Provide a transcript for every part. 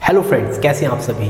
Hello friends, कैसे हैं आप सभी।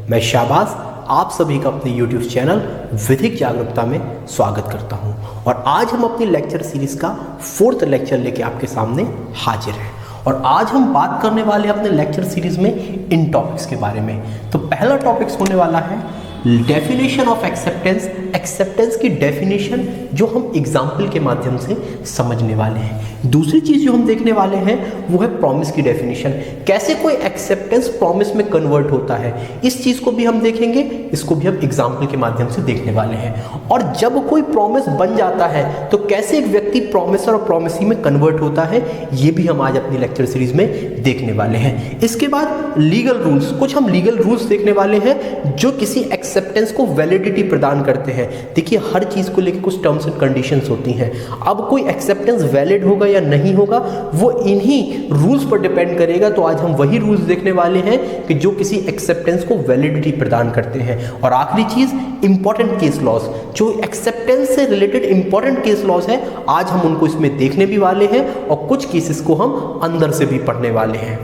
मैं शाहबाज आप सभी का अपने यूट्यूब चैनल विधिक जागरूकता में स्वागत करता हूं। और आज हम अपनी लेक्चर सीरीज का 4th लेक्चर लेके आपके सामने हाजिर हैं। और आज हम बात करने वाले हैं अपने लेक्चर सीरीज में इन टॉपिक्स के बारे में। तो पहला टॉपिक्स होने वाला है डेफिनेशन ऑफ एक्सेप्टेंस। एक्सेप्टेंस की डेफिनेशन जो हम एग्जाम्पल के माध्यम से समझने वाले हैं। दूसरी चीज जो हम देखने वाले हैं वो है प्रॉमिस की डेफिनेशन। कैसे कोई एक्सेप्टेंस प्रॉमिस में कन्वर्ट होता है, इस चीज को भी हम देखेंगे। इसको भी हम एग्जाम्पल के माध्यम से देखने वाले हैं। और जब कोई प्रॉमिस बन जाता है तो कैसे एक व्यक्ति प्रॉमिसर और प्रॉमिसी में कन्वर्ट होता है, ये भी हम आज अपनी लेक्चर सीरीज में देखने वाले हैं। इसके बाद लीगल रूल्स, कुछ हम लीगल रूल्स देखने वाले हैं जो किसी एक्सेप्टेंस को वैलिडिटी प्रदान करते हैं। देखिए, हर चीज को लेकर कुछ टर्म्स एंड कंडीशंस होती हैं। अब कोई एक्सेप्टेंस वैलिड होगा या नहीं होगा वो इन्हीं रूल्स पर डिपेंड करेगा। तो आज हम वही रूल्स देखने वाले हैं कि जो किसी एक्सेप्टेंस को वैलिडिटी प्रदान करते हैं। और आखिरी चीज इंपॉर्टेंट केस लॉज, जो एक्सेप्टेंस से रिलेटेड इंपॉर्टेंट केस लॉज है, आज हम उनको इसमें देखने भी वाले हैं और कुछ केसेस को हम अंदर से भी पढ़ने वाले हैं।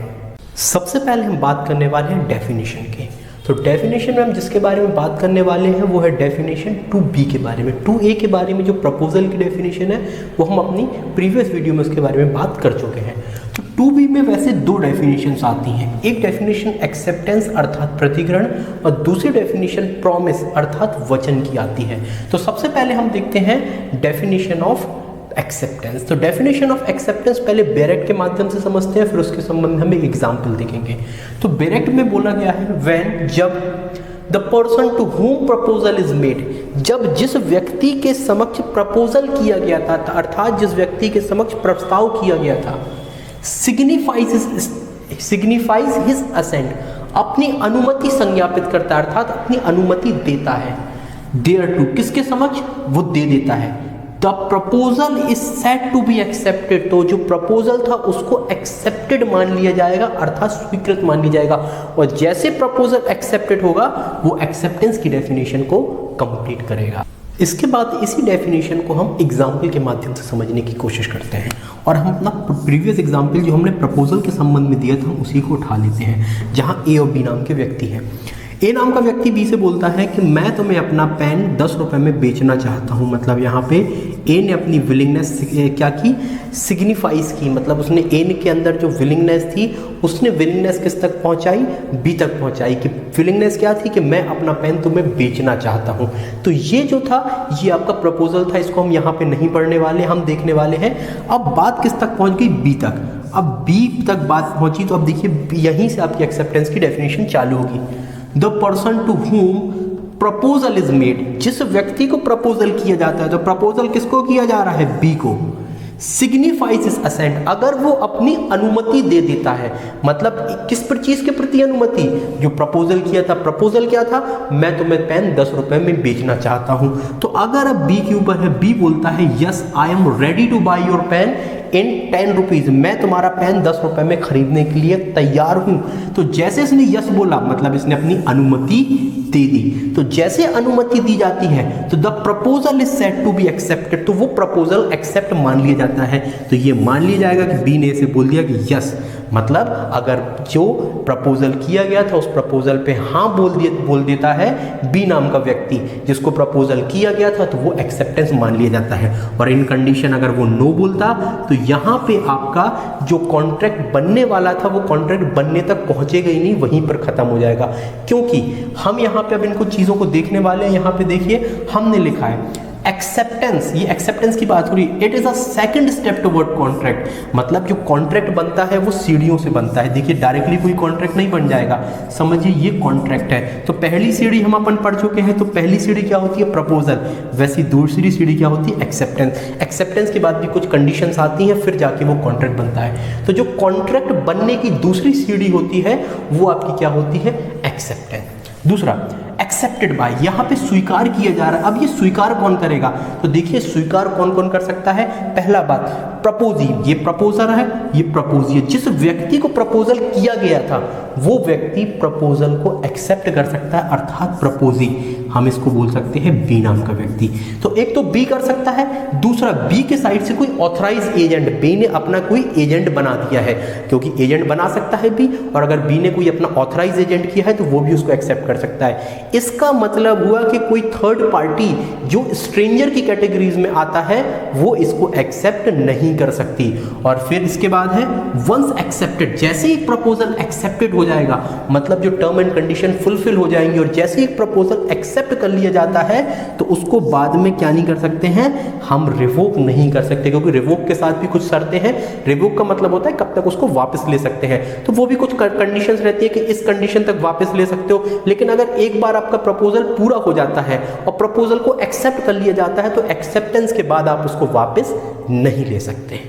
सबसे पहले हम बात करने वाले हैं डेफिनेशन की। तो डेफिनेशन में हम जिसके बारे में बात करने वाले हैं वो है डेफिनेशन 2B के बारे में। 2A के बारे में जो प्रपोजल की डेफिनेशन है वो हम अपनी प्रीवियस वीडियो में उसके बारे में बात कर चुके हैं। तो 2B में वैसे दो डेफिनेशंस आती हैं। एक डेफिनेशन एक्सेप्टेंस अर्थात प्रतिग्रहण और दूसरी डेफिनेशन प्रॉमिस अर्थात वचन की आती है। तो सबसे पहले हम देखते हैं डेफिनेशन ऑफ एक्सेप्टेंस। तो डेफिनेशन ऑफ एक्सेप्टेंस पहले बेरेक्ट के माध्यम से समझते हैं, फिर उसके संबंध में हम एक एग्जाम्पल देखेंगे। तो बेरेक्ट में बोला गया है व्हेन, जब the person to whom proposal is made, जब जिस व्यक्ति के समक्ष प्रपोजल किया गया था अर्थात जिस व्यक्ति के समक्ष प्रस्ताव किया गया था, सिग्निफाइज हिज असेंट, अपनी अनुमति संज्ञापित करता है अर्थात अपनी अनुमति देता है। देयर टू, किसके समक्ष, वो दे देता है। The proposal is said to be accepted, तो जो प्रपोजल था उसको एक्सेप्टेड मान लिया जाएगा अर्थात स्वीकृत मान लिया जाएगा। और जैसे प्रपोजल एक्सेप्टेड होगा वो एक्सेप्टेंस की डेफिनेशन को कंप्लीट करेगा। इसके बाद इसी डेफिनेशन को हम एग्जाम्पल के माध्यम से समझने की कोशिश करते हैं। और हम अपना प्रीवियस एग्जाम्पल जो हमने प्रपोजल के संबंध में दिया था हम उसी को उठा लेते हैं, जहां ए और बी नाम के व्यक्ति हैं। ए नाम का व्यक्ति बी से बोलता है कि मैं तुम्हें अपना पेन 10 रुपए में बेचना चाहता हूं। मतलब यहाँ पे ए ने अपनी विलिंगनेस क्या की, सिग्निफाइज की। मतलब उसने ए के अंदर जो विलिंगनेस थी उसने विलिंगनेस किस तक पहुंचाई, बी तक पहुंचाई। कि विलिंगनेस क्या थी कि मैं अपना पेन तुम्हें बेचना चाहता हूं। तो ये जो था ये आपका प्रपोजल था, इसको हम यहाँ पे नहीं पढ़ने वाले, हम देखने वाले हैं। अब बात किस तक पहुंच गई, बी तक। अब बी तक बात पहुंची तो अब देखिए यहीं से आपकी एक्सेप्टेंस की डेफिनेशन चालू होगी। The person to whom proposal is made, जिस व्यक्ति को प्रपोजल किया जाता है, तो प्रपोजल किसको किया जा रहा है, बी को। सिग्निफाइज इज असेंट, अगर वो अपनी अनुमति दे देता है, मतलब किस पर चीज के प्रति अनुमति, जो प्रपोजल किया था। प्रपोजल क्या था, मैं तुम्हें पेन 10 रुपए में बेचना चाहता हूं। तो अगर अब बी के ऊपर है, बी बोलता है yes I am ready two by your pain in 10 rupees, मैं तुम्हारा पेन 10 रुपए में खरीदने के लिए तैयार हूं। तो जैसे इसने यस बोला मतलब इसने अपनी अनुमति दे दी। तो जैसे अनुमति दी जाती है तो the proposal is said to be accepted, तो वो प्रपोजल एक्सेप्ट मान लिया जाता है। तो ये मान लिया जाएगा कि बी ने इसे बोल दिया कि यस, मतलब अगर जो प्रपोजल किया गया था उस प्रपोजल पे हाँ बोल देता है बी नाम का व्यक्ति, जिसको प्रपोजल किया गया था, तो वो एक्सेप्टेंस मान लिया जाता है। और इन कंडीशन अगर वो नो बोलता तो यहाँ पे आपका जो कॉन्ट्रैक्ट बनने वाला था वो कॉन्ट्रैक्ट बनने तक पहुंचेगा ही नहीं, वहीं पर खत्म हो जाएगा। क्योंकि हम यहाँ पे अब इनको चीजों को देखने वाले हैं। यहाँ पे देखिए हमने लिखा है एक्सेप्टेंस, ये एक्सेप्टेंस की बात हो रही है। It is a second step toward contract, मतलब जो कॉन्ट्रैक्ट बनता है वो सीढ़ियों से बनता है। देखिए डायरेक्टली कोई कॉन्ट्रैक्ट नहीं बन जाएगा, समझिए ये कॉन्ट्रैक्ट है। तो पहली सीढ़ी हम अपन पढ़ चुके हैं। तो पहली सीढ़ी क्या होती है, प्रपोजल। वैसी दूसरी सीढ़ी क्या होती है, एक्सेप्टेंस। एक्सेप्टेंस के बाद भी कुछ कंडीशंस आती हैं, फिर जाके वो कॉन्ट्रैक्ट बनता है। तो जो कॉन्ट्रैक्ट बनने की दूसरी सीढ़ी होती है वो आपकी क्या होती है, एक्सेप्टेंस। दूसरा एक्सेप्टेड बाय, यहाँ पे स्वीकार किया जा रहा है। अब ये स्वीकार कौन करेगा, तो देखिए स्वीकार कौन कौन कर सकता है। पहला बात प्रपोजी, ये प्रपोजर है, ये प्रपोजी है। जिस व्यक्ति को प्रपोजल किया गया था वो व्यक्ति प्रपोजल को एक्सेप्ट कर सकता है अर्थात प्रपोजी। हम इसको बोल सकते हैं बी नाम का व्यक्ति। तो एक तो बी कर सकता है, दूसरा बी के साइड से कोई ऑथराइज एजेंट, बी ने अपना कोई एजेंट बना दिया है, क्योंकि एजेंट बना सकता है बी, और अगर बी ने कोई अपना ऑथराइज एजेंट किया है तो वो भी उसको एक्सेप्ट कर सकता है। इसका मतलब हुआ कि कोई थर्ड पार्टी जो स्ट्रेंजर की कैटेगरीज में आता है वो इसको एक्सेप्ट नहीं कर सकती। और फिर इसके बाद है वंस एक्सेप्टेड, जैसे ही प्रपोजल एक्सेप्टेड हो जाएगा, मतलब जो टर्म एंड कंडीशन फुलफिल हो जाएंगी और जैसे ही प्रपोजल एक्सेप्ट कर लिया जाता है तो उसको बाद में क्या नहीं कर सकते हैं, हम रिवोक नहीं कर सकते, क्योंकि रिवोक के साथ भी कुछ शर्तें हैं। रिवोक का मतलब होता है कब तक उसको वापस ले सकते हैं, तो वो भी कुछ कंडीशंस रहती है कि इस कंडीशन तक वापस ले सकते हो। लेकिन अगर एक बार आपका प्रपोजल पूरा हो जाता है और प्रपोजल को एक्सेप्ट कर लिया जाता है तो एक्सेप्टेंस के बाद आप उसको वापस नहीं ले सकते।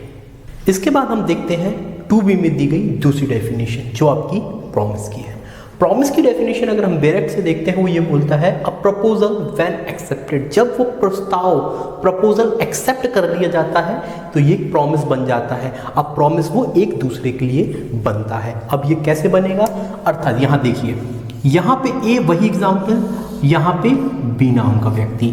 इसके बाद हम देखते हैं 2B में दी गई दूसरी डेफिनेशन जो आपकी प्रॉमिस की है। प्रॉमिस की डेफिनेशन अगर हम डायरेक्ट से देखते हैं वो ये बोलता है अ प्रपोजल व्हेन एक्सेप्टेड, जब वो प्रस्ताव प्रपोजल एक्सेप्ट कर लिया जाता है तो ये प्रॉमिस बन जाता है। अब प्रॉमिस वो एक दूसरे के लिए बनता है। अब ये कैसे बनेगा, अर्थात यहाँ देखिए, यहाँ पे ए वही एग्जाम्पल, यहाँ पे बी नाम का व्यक्ति,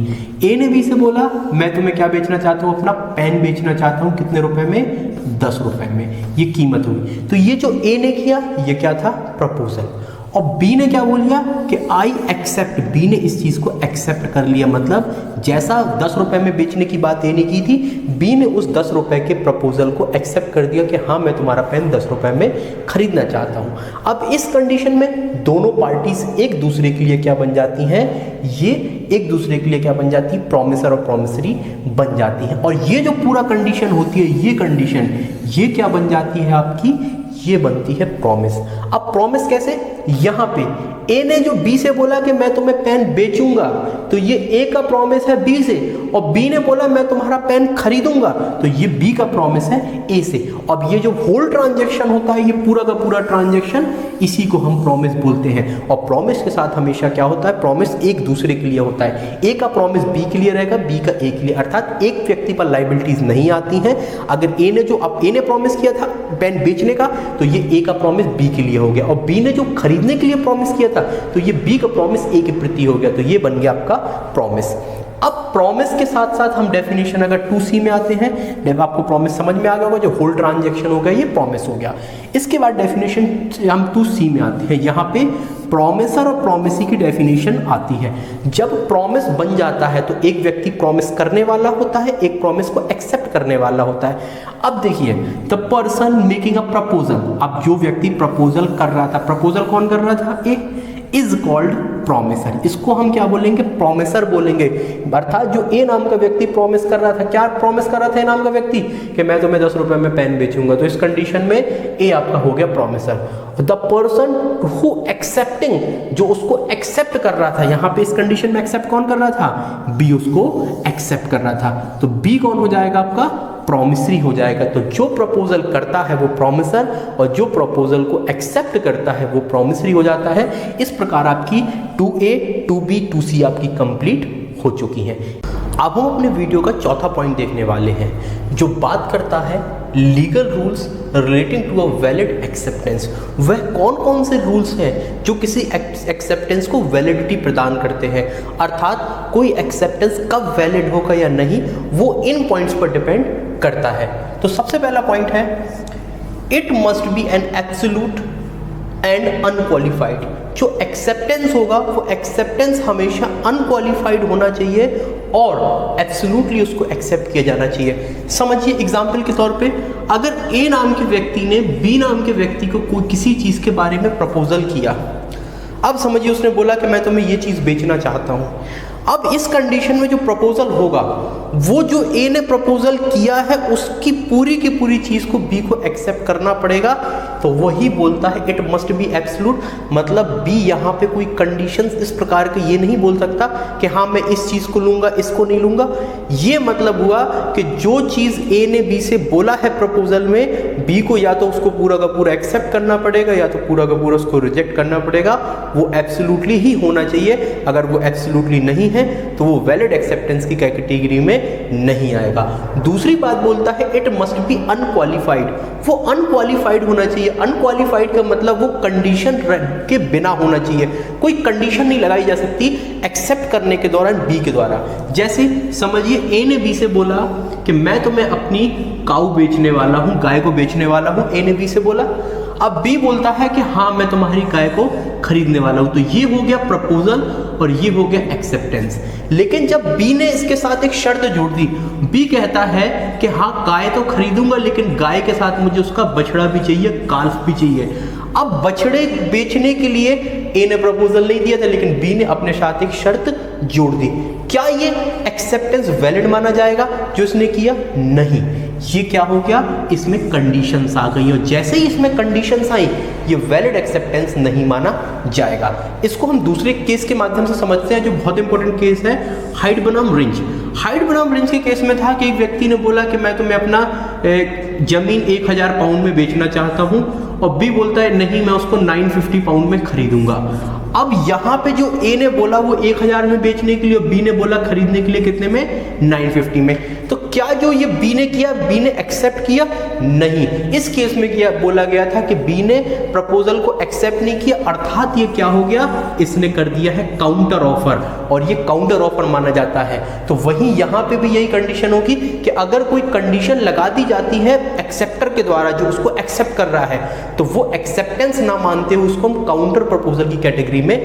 ए ने बी से बोला मैं तुम्हें क्या बेचना चाहता हूँ, अपना पेन बेचना चाहता हूँ, कितने रुपए में, 10 रुपए में, ये कीमत हुई। तो ये जो ए ने किया ये क्या था, प्रपोजल, और बी ने क्या बोल दिया कि आई एक्सेप्ट, बी ने इस चीज को एक्सेप्ट कर लिया, मतलब जैसा 10 रुपए में बेचने की बात ए ने की थी, बी ने उस 10 रुपए के प्रपोजल को एक्सेप्ट कर दिया कि हाँ मैं तुम्हारा पेन 10 रुपए में खरीदना चाहता हूँ। अब इस कंडीशन में दोनों पार्टीज एक दूसरे के लिए क्या बन जाती हैं, ये एक दूसरे के लिए क्या बन जाती है, प्रॉमिसर और प्रॉमिसरी बन जाती हैं। और ये जो पूरा कंडीशन होती है, ये कंडीशन ये क्या बन जाती है आपकी, ये बनती है प्रॉमिस। अब प्रॉमिस कैसे, यहां पे ए ने जो बी से बोला कि मैं तुम्हें पेन बेचूंगा, तो ये ए का प्रॉमिस है बी से, और बी ने बोला मैं तुम्हारा पेन खरीदूंगा, तो ये बी का प्रॉमिस है ए से। अब ये जो होल ट्रांजैक्शन होता है, ये पूरा का पूरा ट्रांजैक्शन, इसी को हम प्रॉमिस बोलते हैं। और प्रॉमिस के साथ हमेशा क्या होता है, प्रॉमिस एक दूसरे के लिए होता है। ए का प्रॉमिस बी के लिए रहेगा, बी का ए के लिए, अर्थात एक व्यक्ति पर लाइबिलिटीज नहीं आती हैं। अगर ए ने जो अब ए ने प्रॉमिस किया था पेन बेचने का, तो ये ए का प्रॉमिस बी के लिए हो गया, और बी ने जो खरीदने के लिए प्रॉमिस किया था तो ये बी का प्रॉमिस ए के प्रति हो गया, तो ये बन गया आपका प्रॉमिस। अब प्रॉमिस के साथ साथ हम डेफिनेशन अगर 2C में आते हैं, जब आपको प्रॉमिस समझ में आ गया होगा, जो होल ट्रांजैक्शन हो गया ये प्रॉमिस हो गया। इसके बाद डेफिनेशन हम 2C में आते हैं, यहाँ पे प्रॉमिसर और प्रॉमिसी की डेफिनेशन आती है। जब प्रॉमिस बन जाता है तो एक व्यक्ति प्रॉमिस करने वाला होता है, एक प्रॉमिस को एक्सेप्ट करने वाला होता है। अब देखिए, the person making a proposal, अब जो व्यक्ति प्रपोजल कर रहा था, प्रपोजल कौन कर रहा था, ए, इज कॉल्ड प्रॉमिसर। इसको हम क्या बोलेंगे, प्रॉमिसर बोलेंगे। अर्थात जो ए नाम का व्यक्ति प्रॉमिस कर रहा था, क्या प्रॉमिस कर रहा था ए नाम का व्यक्ति, कि मैं तुम्हें 10 रुपए में पेन बेचूंगा, तो इस कंडीशन में ए आपका हो गया promiser. The person who accepting, जो उसको एक्सेप्ट कर रहा था, यहाँ पे इस कंडीशन में एक्सेप्ट कौन कर रहा था, बी उसको एक्सेप्ट कर रहा था, तो बी कौन हो जाएगा आपका, प्रॉमिसरी हो जाएगा। तो जो प्रपोजल करता है वो प्रॉमिसर, और जो प्रपोजल को एक्सेप्ट करता है वो प्रॉमिसरी हो जाता है। इस प्रकार आपकी 2A 2B 2C आपकी कंप्लीट हो चुकी है। अब हम अपने वीडियो का चौथा पॉइंट देखने वाले हैं, जो बात करता है legal rules relating to a valid acceptance. वह कौन कौन से रूल्स हैं जो किसी एक्सेप्टेंस को वैलिडिटी प्रदान करते हैं, अर्थात कोई एक्सेप्टेंस कब वैलिड होगा या नहीं, वो इन पॉइंट्स पर डिपेंड करता है। तो सबसे पहला पॉइंट है, it must be an absolute and unqualified. जो एक्सेप्टेंस होगा वो एक्सेप्टेंस हमेशा अनक्वालिफाइड होना चाहिए और एब्सोल्युटली उसको एक्सेप्ट किया जाना चाहिए। समझिए, एग्जाम्पल के तौर पे, अगर ए नाम के व्यक्ति ने बी नाम के व्यक्ति को कोई किसी चीज के बारे में प्रपोजल किया, अब समझिए उसने बोला कि मैं तुम्हें ये चीज बेचना चाहता हूं। अब इस कंडीशन में जो प्रपोजल होगा, वो जो ए ने प्रपोजल किया है उसकी पूरी की पूरी चीज को बी को एक्सेप्ट करना पड़ेगा। तो वही बोलता है इट मस्ट बी एब्सोल्यूट, मतलब बी यहाँ पे कोई कंडीशंस इस प्रकार के ये नहीं बोल सकता कि हाँ मैं इस चीज को लूंगा, इसको नहीं लूंगा। ये मतलब हुआ कि जो चीज ए ने बी से बोला है प्रपोजल में, बी को या तो उसको पूरा का पूरा एक्सेप्ट करना पड़ेगा या तो पूरा का पूरा उसको रिजेक्ट करना पड़ेगा। वो एब्सोल्युटली ही होना चाहिए। अगर वो एब्सोल्युटली नहीं है तो वो वैलिड एक्सेप्टेंस की कैटेगरी में नहीं आएगा। दूसरी बात बोलता है इट मस्ट बी अनक्वालिफाइड। वो अनक्वालिफाइड होना चाहिए। अनक्वालिफाइड का मतलब वो कंडीशन के बिना होना चाहिए, कोई कंडीशन नहीं लगाई जा सकती एक्सेप्ट करने के दौरान बी के द्वारा। जैसे समझिए ए ने बी से बोला कि मैं तुम्हें अपनी काऊ बेचने वाला हूँ, गाय को बेचने वाला हूँ, ए ने बी से बोला। अब बी बोलता है कि हाँ मैं तुम्हारी गाय को खरीदने वाला हूं, तो ये हो गया प्रपोजल और ये हो गया एक्सेप्टेंस। लेकिन जब बी ने इसके साथ एक शर्त जोड़ दी, बी कहता है कि हाँ गाय तो खरीदूंगा लेकिन गाय के साथ मुझे उसका बछड़ा भी चाहिए, काल्फ भी चाहिए। अब बछड़े बेचने के लिए ए ने प्रपोजल नहीं दिया था लेकिन बी ने अपने साथ एक शर्त जोड़ दी। क्या ये एक्सेप्टेंस वैलिड माना जाएगा जो इसने किया? नहीं, ये क्या हो गया, इसमें कंडीशंस आ गई और जैसे ही इसमें कंडीशंस आई ये वैलिड एक्सेप्टेंस नहीं माना जाएगा। इसको हम दूसरे केस के माध्यम से समझते हैं जो बहुत इंपॉर्टेंट केस है, हाइड बनाम रिंच। हाइड बनाम रिंच के केस में था कि एक व्यक्ति ने बोला कि मैं तुम्हें अपना जमीन 1000 पाउंड में बेचना चाहता हूं और बी बोलता है नहीं मैं उसको 950 पाउंड में खरीदूंगा। अब यहाँ पे जो ए ने बोला वो 1000 में बेचने के लिए और बी ने बोला खरीदने के लिए कितने में, 950 में। तो क्या जो ये बी ने किया, बी ने एक्सेप्ट किया? नहीं, इस केस में किया बोला गया था कि बी ने प्रपोजल को एक्सेप्ट नहीं किया, अर्थात ये क्या हो गया, इसने कर दिया है काउंटर ऑफर और ये काउंटर ऑफर माना जाता है। तो वहीं यहाँ पे भी यही कंडीशन होगी कि अगर कोई कंडीशन लगा दी जाती है एक्सेप्टर के द्वारा जो उसको एक्सेप्ट कर रहा है तो वो एक्सेप्टेंस ना मानते हुए उसको हम काउंटर प्रपोजल की कैटेगरी में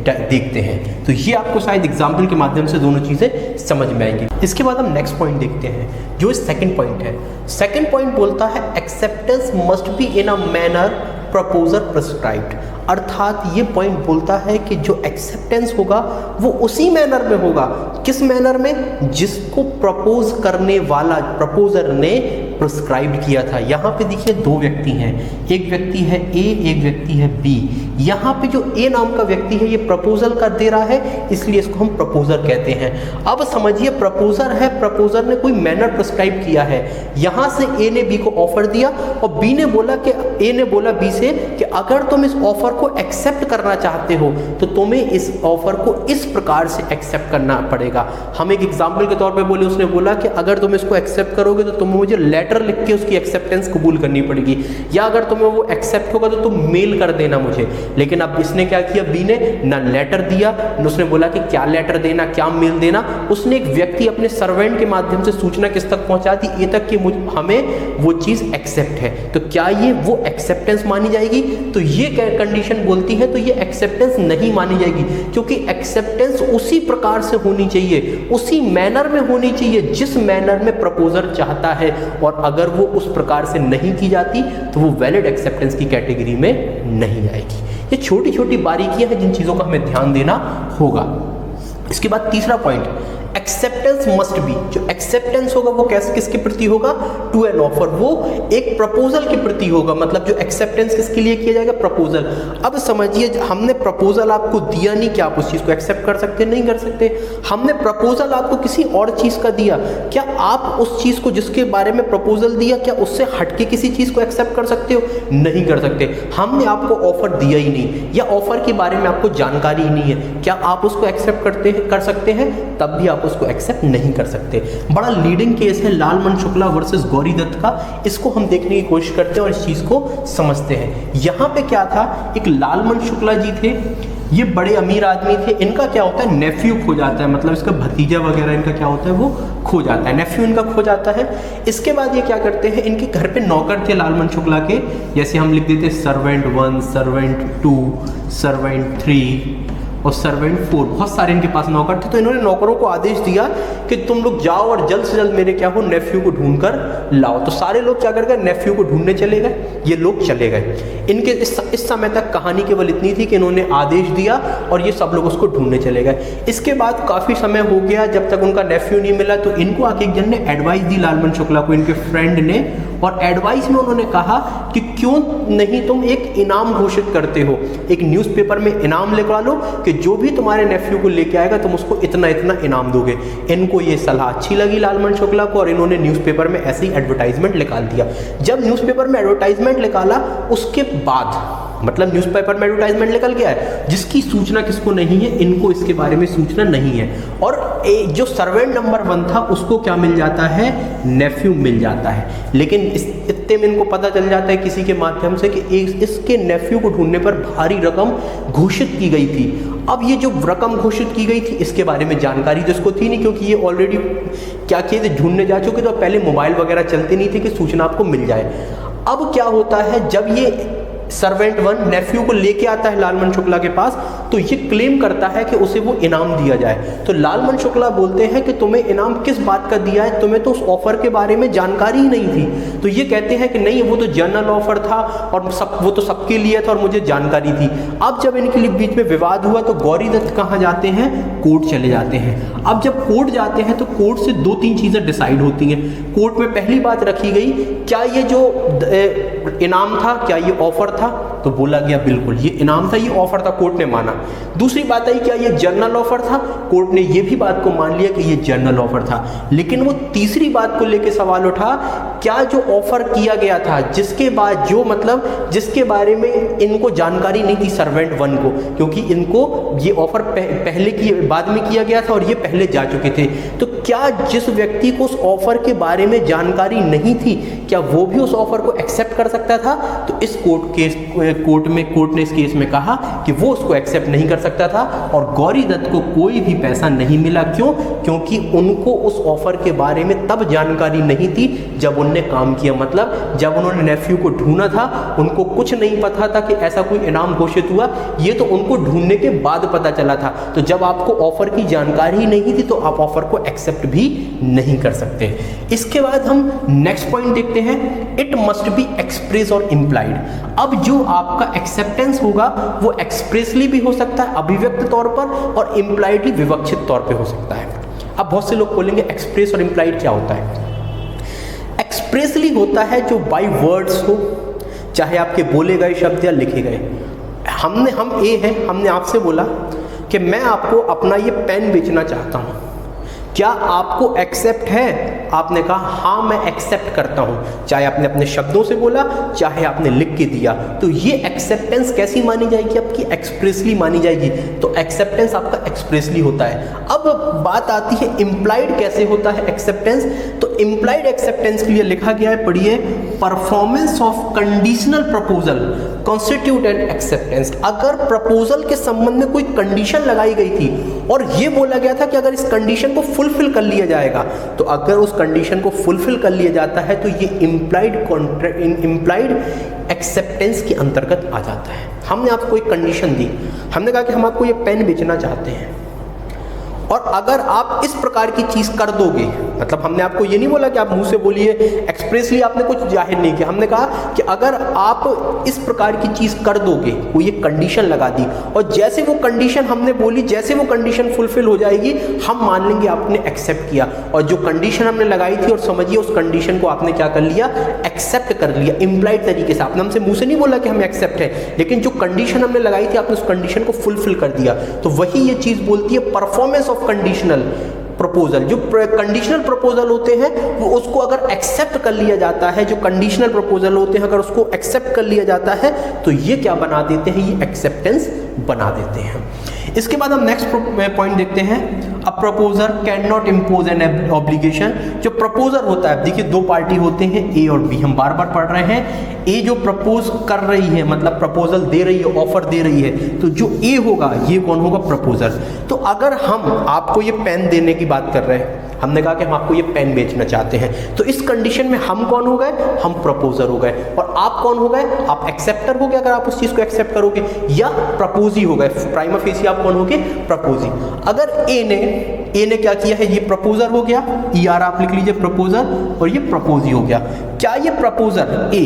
देखते हैं। तो ये आपको शायद एग्जाम्पल के माध्यम से दोनों चीजें समझ में आएंगी। इसके बाद हम नेक्स्ट पॉइंट देखते हैं जो सेकंड पॉइंट है। सेकंड पॉइंट बोलता है acceptance must be in a manner proposer prescribed, अर्थात ये पॉइंट बोलता है कि जो एक्सेप्टेंस होगा वो उसी मैनर में होगा। किस मैनर में? जिसको प्रपोज करने वाला प्रपोजर ने प्रिस्क्राइब किया था। यहाँ पे देखिए दो व्यक्ति हैं, एक व्यक्ति है ए, एक व्यक्ति है बी। यहाँ पे जो ए नाम का व्यक्ति है ये प्रपोजल कर दे रहा है, इसलिए इसको हम प्रपोजर कहते हैं। अब समझिए प्रपोजर है, प्रपोजर ने कोई मैनर प्रिस्क्राइब किया है। यहाँ से ए ने बी को ऑफर दिया और बी ने बोला कि ए ने बोला बी से कि अगर तुम इस ऑफर को एक्सेप्ट करना चाहते हो तो तुम्हें इस ऑफर को इस प्रकार से एक्सेप्ट करना पड़ेगा। हम एक एग्जाम्पल के तौर पे बोले, उसने बोला कि अगर तुम इसको एक्सेप्ट करोगे तो तुम्हें मुझे लेटर लिख के उसकी एक्सेप्टेंस कबूल करनी पड़ेगी, या अगर तुम्हें वो एक्सेप्ट होगा तो तुम मेल कर देना मुझे। लेकिन अब इसने क्या किया, बी ने ना लेटर दिया, उसने बोला कि क्या लेटर देना क्या मेल देना, उसने एक व्यक्ति अपने सर्वेंट के माध्यम से सूचना किस तक पहुंचा दी, ये तक कि हमें वो चीज एक्सेप्ट है। तो क्या ये वो एक्सेप्टेंस मानी जाएगी? तो ये कंडीशन बोलती है तो ये एक्सेप्टेंस नहीं मानी जाएगी, क्योंकि एक्सेप्टेंस उसी प्रकार से होनी चाहिए, उसी मैनर में होनी चाहिए जिस मैनर में प्रपोजर चाहता है, और अगर वो उस प्रकार से नहीं की जाती तो वो वैलिड एक्सेप्टेंस की कैटेगरी में नहीं आएगी। ये छोटी छोटी बारीकियां हैं जिन चीजों का हमें ध्यान देना होगा। इसके बाद तीसरा पॉइंट, एक्सेप्टेंस मस्ट बी। जो एक्सेप्टेंस होगा वो कैसे किसके प्रति होगा? टू एन ऑफर, वो एक प्रपोजल के प्रति होगा। मतलब जो एक्सेप्टेंस किसके लिए किया जाएगा? प्रपोजल। अब समझिए हमने प्रपोजल आपको दिया नहीं, क्या आप उस चीज को एक्सेप्ट कर सकते? नहीं कर सकते। हमने प्रपोजल आपको किसी और चीज का दिया, क्या आप उस चीज को जिसके बारे में प्रपोजल दिया क्या उससे हटके किसी चीज को एक्सेप्ट कर सकते हो? नहीं कर सकते। हमने आपको ऑफर दिया ही नहीं या ऑफर के बारे में आपको जानकारी ही नहीं है, क्या आप उसको एक्सेप्ट कर सकते हैं? तब भी आप उसको एक्सेप्ट नहीं कर सकते। बड़ा लीडिंग केस है लालमन शुक्ला वर्सेस गौरी दत्त का, इसको हम देखने की कोशिश करते हैं और इस चीज को समझते हैं। यहां पे क्या था, एक लालमन शुक्ला जी थे, ये बड़े अमीर आदमी थे। इनका क्या होता है, नेफ्यू खो जाता है, मतलब इसका भतीजा वगैरह इनका क्या होता है, वो खो जाता है, नेफ्यू इनका खो जाता है। इसके बाद ये क्या करते हैं, इनके घर पे नौकर थे लालमन शुक्ला के, जैसे हम लिख देते सर्वेंट 1, सर्वेंट 2, सर्वेंट 3 और सर्वेंट 4, बहुत सारे इनके पास नौकर थे। तो इन्होंने नौकरों को आदेश दिया कि तुम लोग जाओ और जल्द से जल्द मेरे क्या हो, नेफ्यू को ढूंढ कर लाओ। तो सारे लोग क्या कर गए, नेफ्यू को ढूंढने चले गए। ये लोग चले गए। इनके इस समय तक कहानी केवल इतनी थी कि इन्होंने आदेश दिया और ये सब लोग उसको ढूंढने चले गए। इसके बाद काफी समय हो गया, जब तक उनका नेफ्यू नहीं मिला, तो इनको आके एक जन ने एडवाइस दी लालमन शुक्ला को, इनके फ्रेंड ने, और एडवाइस में उन्होंने कहा कि क्यों नहीं तुम एक इनाम घोषित करते हो, एक न्यूज़पेपर में इनाम लिखवा लो कि जो भी तुम्हारे नेफ्यू को लेके आएगा तुम उसको इतना इतना इनाम दोगे। इनको ये सलाह अच्छी लगी लालमन शुक्ला को और इन्होंने न्यूज़पेपर में ऐसे ही एडवर्टाइजमेंट निकाल दिया। जब न्यूज़पेपर में एडवर्टाइजमेंट निकाला उसके बाद मतलब न्यूज़पेपर में एडवर्टाइजमेंट निकल गया है, जिसकी सूचना किसको नहीं है, इनको इसके बारे में सूचना नहीं है। और जो सर्वेंट नंबर 1 था उसको क्या मिल जाता है, नेफ्यू मिल जाता है। लेकिन इतने में इनको पता चल जाता है किसी के माध्यम से कि इसके नेफ्यू को ढूंढने पर भारी रकम घोषित की गई थी। अब ये जो रकम घोषित की गई थी इसके बारे में जानकारी तो इसको थी नहीं, क्योंकि ये ऑलरेडी क्या किए थे, ढूंढने जा चुके, तो पहले मोबाइल वगैरह चलते नहीं थे कि सूचना आपको मिल जाए। अब क्या होता है, जब ये सर्वेंट 1 नेफ्यू को लेके आता है लालमन शुक्ला के पास, तो ये क्लेम करता है कि उसे वो इनाम दिया जाए। तो लालमन शुक्ला बोलते हैं कि तुम्हें इनाम किस बात का दिया है, तुम्हें तो उस ऑफर के बारे में जानकारी ही नहीं थी। तो ये कहते हैं कि नहीं, वो तो जनरल ऑफर था और वो तो सबके लिए था और मुझे जानकारी थी। अब जब इनके बीच में विवाद हुआ तो गौरी दत्त कहाँ जाते हैं, कोर्ट चले जाते हैं। अब जब कोर्ट जाते हैं तो कोर्ट से 2-3 चीज़ें डिसाइड होती हैं। कोर्ट में पहली बात रखी गई, क्या ये जो इनाम था, क्या ये ऑफर था, तो बोला गया बिल्कुल ये इनाम था, ये ऑफर था, कोर्ट ने माना। दूसरी बात आई, क्या ये जनरल ऑफर था, कोर्ट ने ये भी बात को मान लिया कि ये जनरल ऑफर था। लेकिन वो तीसरी बात को लेकर सवाल उठा, क्या जो ऑफर किया गया था, जिसके बाद जो मतलब जिसके बारे में इनको जानकारी नहीं थी सर्वेंट 1 को, क्योंकि इनको ये ऑफर पहले की बाद में किया गया था और ये पहले जा चुके थे, तो क्या जिस व्यक्ति को उस ऑफर के बारे में जानकारी नहीं थी, क्या वो भी उस ऑफर को एक्सेप्ट कर सकता था? तो इस कोर्ट ने इस केस में कहा कि वो उसको एक्सेप्ट नहीं कर सकता था और गौरी दत्त को कोई भी पैसा नहीं मिला। क्यों? क्योंकि उनको उस ऑफर के बारे में तब जानकारी नहीं थी जब उनने काम किया, मतलब जब उन्होंने नेफ्यू को ढूंढा था उनको कुछ नहीं पता था कि ऐसा कोई इनाम घोषित हुआ, ये तो उनको ढूंढने के बाद पता चला था। तो जब आपको ऑफर की जानकारी नहीं थी तो आप ऑफर को एक्सेप्ट भी नहीं कर सकते। इसके बाद हम नेक्स्ट पॉइंट देखते हैं, इट मस्ट बी एक्सप्रेस और इम्प्लाइड। अब जो आपका एक्सेप्टेंस होगा वो एक्सप्रेसली भी हो सकता है अभिव्यक्त तौर पर, और इम्प्लाइडली विवक्षित तौर पे हो सकता है। अब बहुत से लोग बोलेंगे एक्सप्रेस और इम्प्लाइड क्या होता है? एक्सप्रेसली होता है जो बाय वर्ड्स हो, चाहे आपके बोले गए शब्द या लिखे गए। हम ए हैं, हमने आपसे बोला कि मैं आपको अपना ये पेन बेचना चाहता हूँ, क्या आपको एक्सेप्ट है? आपने कहा हाँ मैं एक्सेप्ट करता हूं, चाहे आपने अपने शब्दों से बोला चाहे आपने लिख के दिया। तो ये एक्सेप्टेंस कैसी मानी जाएगी? आपकी एक्सप्रेसली मानी जाएगी। तो एक्सेप्टेंस आपका एक्सप्रेसली होता है। अब बात आती है इम्प्लाइड कैसे होता है एक्सेप्टेंस। तो इम्प्लाइड एक्सेप्टेंस के लिए लिखा गया है, पढ़िए, performance of conditional proposal constitute N acceptance. अगर प्रपोजल के संबंध में कोई कंडीशन लगाई गई थी और ये बोला गया था कि अगर इस कंडीशन को फुलफिल कर लिया जाएगा, तो अगर उस कंडीशन को फुलफिल कर लिया जाता है तो ये इम्प्लाइड एक्सेप्टेंस के अंतर्गत आ जाता है। हमने आपको एक कंडीशन दी, हमने कहा कि हम आपको ये पेन बेचना चाहते हैं और अगर आप इस प्रकार की चीज कर दोगे, मतलब हमने आपको ये नहीं बोला कि आप मुंह से बोलिए, एक्सप्रेसली आपने कुछ जाहिर नहीं किया, हमने कहा कि अगर आप इस प्रकार की चीज कर दोगे, वो ये कंडीशन लगा दी, और जैसे वो कंडीशन हमने बोली, जैसे वो कंडीशन फुलफिल हो जाएगी, हम मान लेंगे आपने एक्सेप्ट किया। और जो कंडीशन हमने लगाई थी, और समझिए उस कंडीशन को आपने क्या कर लिया, एक्सेप्ट कर लिया इम्प्लाइड तरीके से। आपने हमसे मुंह से नहीं बोला कि हम एक्सेप्ट है, लेकिन जो कंडीशन हमने लगाई थी आपने उस कंडीशन को फुलफिल कर दिया। तो वही ये चीज बोलती है परफॉर्मेंस ऑफ कंडीशनल प्रपोजल। जो कंडीशनल प्रपोजल होते हैं वो उसको अगर एक्सेप्ट कर लिया जाता है, जो कंडीशनल प्रपोजल होते हैं अगर उसको एक्सेप्ट कर लिया जाता है तो ये क्या बना देते हैं, ये एक्सेप्टेंस बना देते हैं। इसके बाद हम नेक्स्ट पॉइंट देखते हैं, a proposer can not impose an obligation. जो प्रपोजर होता है, देखिए दो पार्टी होते हैं, ए और बी, हम बार बार पढ़ रहे हैं। ए जो प्रपोज कर रही है, मतलब प्रपोजल दे रही है, ऑफर दे रही है, तो जो ए होगा ये कौन होगा, प्रपोजर। तो अगर हम आपको ये पेन देने की बात कर रहे हैं, हमने कहा कि हम आपको ये पेन बेचना चाहते हैं, तो इस कंडीशन में हम कौन हो गए, हम प्रपोजर हो गए, और आप कौन हो गए, आप एक्सेप्टर हो गए अगर आप उस चीज को एक्सेप्ट करोगे, या प्रपोजी हो गए, प्राइमा फेसी आप कौन हो गए, प्रपोजी। अगर ए ने क्या किया है, ये प्रपोजर हो गया, ER आप लिख लीजिए प्रपोजर, और ये प्रपोजी हो गया। क्या ये proposer A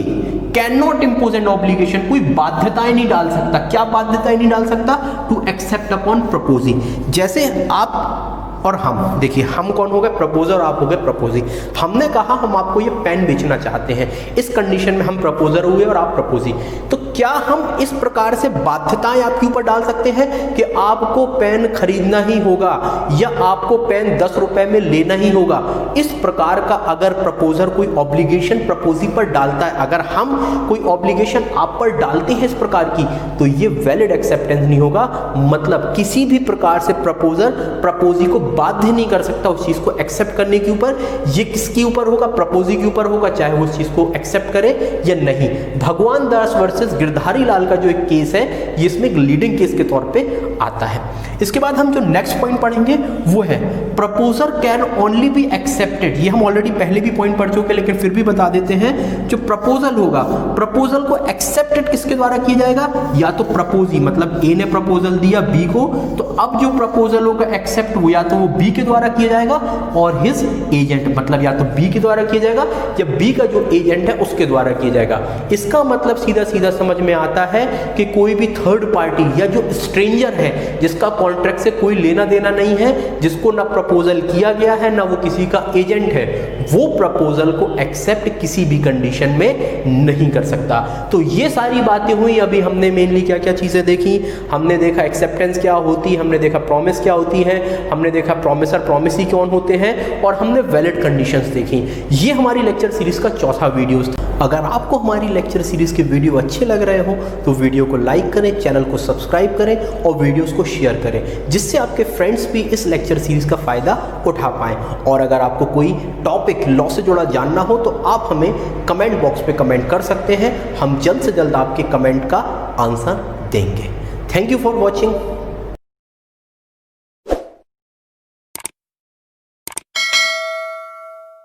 can not impose an obligation, कोई बाध्यताएं नहीं डाल सकता, क्या बाध्यताएं नहीं डाल सकता, टू एक्सेप्ट अपॉन प्रपोजी। जैसे आप और हम, देखिए हम कौन हो गए, प्रपोजर, आप हो गए प्रपोजी। हमने कहा हम आपको ये पेन बेचना चाहते हैं, इस कंडीशन में हम प्रपोजर हुए और आप प्रपोजी। तो क्या हम इस प्रकार से बाध्यताएं आपके ऊपर डाल सकते हैं कि आपको पेन खरीदना ही होगा या आपको पेन 10 रुपए में लेना ही होगा? इस प्रकार का अगर प्रपोजर कोई ऑब्लिगेशन प्रपोजी पर डालता है, अगर हम कोई ऑब्लिगेशन आप पर डालते हैं इस प्रकार की, तो ये वैलिड एक्सेप्टेंस नहीं होगा। मतलब किसी भी प्रकार से प्रपोजर प्रपोजी को बाध्य नहीं कर सकता उस चीज को एक्सेप्ट करने के ऊपर। ये किसके ऊपर होगा? प्रपोजी के ऊपर होगा, चाहे वो उस चीज को एक्सेप्ट करे या नहीं। भगवान दास वर्सेस गिरधारी लाल का जो एक केस है, ये इसमें एक लीडिंग केस के तौर पे आता है। इसके बाद हम जो नेक्स्ट पॉइंट पढ़ेंगे वो है proposer can only be accepted. ये हम ऑलरेडी पहले भी पॉइंट पढ़ चुके हैं, लेकिन फिर भी बता देते हैं। जो प्रपोजल होगा, प्रपोजल को एक्सेप्टेड किसके द्वारा किया जाएगा? या तो प्रपोजी, मतलब ए ने प्रपोजल दिया बी को, तो अब जो प्रपोजल होगा एक्सेप्ट हो या तो वो बी के द्वारा किया जाएगा और हिज एजेंट, मतलब या तो बी के द्वारा किया जाएगा या बी का जो एजेंट है उसके द्वारा किया जाएगा। इसका मतलब सीधा सीधा समझ में आता है कि कोई भी थर्ड पार्टी या जो स्ट्रेंजर है, जिसका कॉन्ट्रैक्ट से कोई लेना देना नहीं है, जिसको ना प्रपोजल किया गया है ना वो किसी का एजेंट है, वो प्रपोजल को एक्सेप्ट किसी भी कंडीशन में नहीं कर सकता। तो ये सारी बातें हुई। अभी हमने मेनली क्या क्या चीजें देखी? हमने देखा एक्सेप्टेंस क्या होती है, हमने देखा प्रॉमिस क्या होती है, हमने देखा प्रॉमिसर प्रॉमिसी कौन होते हैं, और हमने वैलिड कंडीशंस देखी। ये हमारी लेक्चर सीरीज का चौथा वीडियो था। अगर आपको हमारी लेक्चर सीरीज के वीडियो अच्छे लग रहे हो तो वीडियो को लाइक करें, चैनल को सब्सक्राइब करें और वीडियोस को शेयर करें, जिससे आपके फ्रेंड्स भी इस लेक्चर सीरीज का फायदा उठा पाएं। और अगर आपको कोई टॉपिक लॉ से जुड़ा जानना हो तो आप हमें कमेंट बॉक्स पे कमेंट कर सकते हैं। हम जल्द से जल्द आपके कमेंट का आंसर देंगे। Thank you for watching.